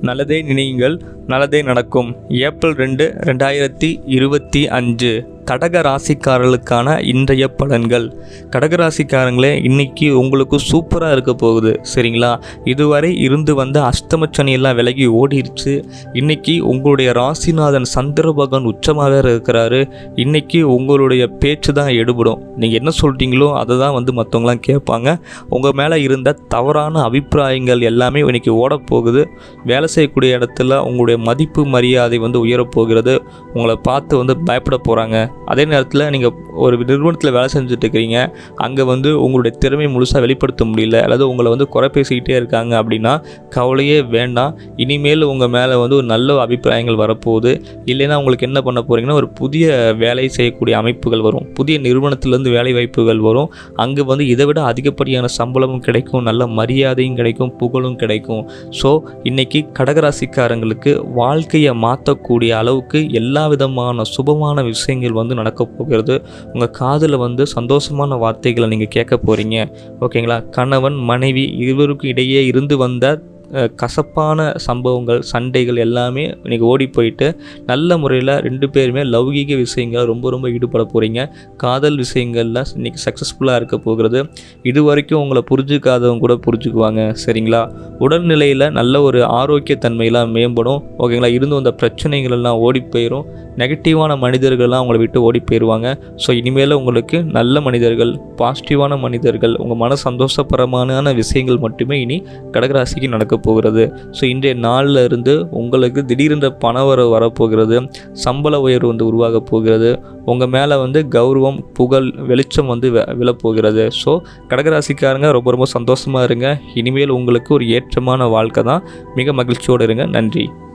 நல்லதே நினையுங்கள், நல்லதே நடக்கும். ஏப்ரல் 2, 2025 கடக ராசிக்காரர்களுக்கான இன்றைய பலன்கள். கடகராசிக்காரங்களே, இன்னைக்கு உங்களுக்கு சூப்பராக இருக்க போகுது. சரிங்களா? இதுவரை இருந்து வந்த அஷ்டமச்சனியெல்லாம் விலகி ஓடிடுச்சு. இன்னைக்கு உங்களுடைய ராசிநாதன் சந்திர பகவான் உச்சமாக இருக்கிறாரு. இன்னைக்கு உங்களுடைய பேச்சு தான் எடுபடும். நீங்கள் என்ன சொல்கிறீங்களோ அதை தான் மற்றவங்களாம் கேட்பாங்க. உங்கள் மேலே இருந்த தவறான அபிப்பிராயங்கள் எல்லாமே இன்னைக்கு ஓடப்போகுது. வேலை செய்யக்கூடிய இடத்துல உங்களுடைய மதிப்பு மரியாதை உயரப்போகிறது. உங்களை பார்த்து பயப்பட போகிறாங்க. அதே நேரத்தில் நீங்கள் ஒரு நிறுவனத்தில் வேலை செஞ்சுட்டு இருக்கிறீங்க. அங்கே உங்களுடைய திறமை முழுசாக வெளிப்படுத்த முடியல, அல்லது உங்களை குறை பேசிக்கிட்டே இருக்காங்க அப்படின்னா கவலையே வேண்டாம். இனிமேல் உங்கள் மேலே ஒரு நல்ல அபிப்பிராயங்கள் வரப்போகுது. இல்லைன்னா உங்களுக்கு என்ன பண்ண போகிறீங்கன்னா, ஒரு புதிய வேலை செய்யக்கூடிய அமைப்புகள் வரும். புதிய நிறுவனத்திலேருந்து வேலை வாய்ப்புகள் வரும். அங்கே இதை விட அதிகப்படியான சம்பளமும் கிடைக்கும், நல்ல மரியாதையும் கிடைக்கும், புகழும் கிடைக்கும். ஸோ இன்றைக்கி கடகராசிக்காரங்களுக்கு வாழ்க்கையை மாற்றக்கூடிய அளவுக்கு எல்லா விதமான சுபமான விஷயங்கள் நடக்க போகிறது. உங்கள் காதில் சந்தோஷமான வார்த்தைகளை நீங்கள் கேட்க போகிறீங்க. ஓகேங்களா? கணவன் மனைவி இருவருக்கும் இடையே இருந்து வந்த கசப்பான சம்பவங்கள், சண்டைகள் எல்லாமே இன்றைக்கி ஓடி போயிட்டு நல்ல முறையில் 2 பேருமே லௌகீக விஷயங்கள் ரொம்ப ஈடுபட போகிறீங்க. காதல் விஷயங்களில் இன்றைக்கி சக்ஸஸ்ஃபுல்லாக இருக்க போகிறது. இது வரைக்கும் உங்களை புரிஞ்சுக்காதவங்க கூட புரிஞ்சுக்குவாங்க. சரிங்களா? உடல்நிலையில் நல்ல ஒரு ஆரோக்கியத்தன்மையெல்லாம் மேம்படும். ஓகேங்களா? இருந்து வந்த பிரச்சனைகள் எல்லாம் ஓடி போயிடும். நெகட்டிவான மனிதர்கள்லாம் உங்களை விட்டு ஓடி போயிடுவாங்க. ஸோ இனிமேல் உங்களுக்கு நல்ல மனிதர்கள், பாசிட்டிவான மனிதர்கள், உங்கள் மன சந்தோஷபரமான விஷயங்கள் மட்டுமே இனி கடகராசிக்கு நடக்க போகிறது. ஸோ இன்றைய நாளில் இருந்து உங்களுக்கு திடீரென்ற வரப்போகிறது. சம்பள உயர்வு உருவாக போகிறது. உங்கள் மேலே கௌரவம், புகழ், வெளிச்சம் விழப்போகிறது. ஸோ கடகராசிக்காரங்க ரொம்ப சந்தோஷமாக இருங்க. இனிமேல் உங்களுக்கு ஒரு ஏற்றமான வாழ்க்கை தான். மிக மகிழ்ச்சியோடு இருங்க. நன்றி.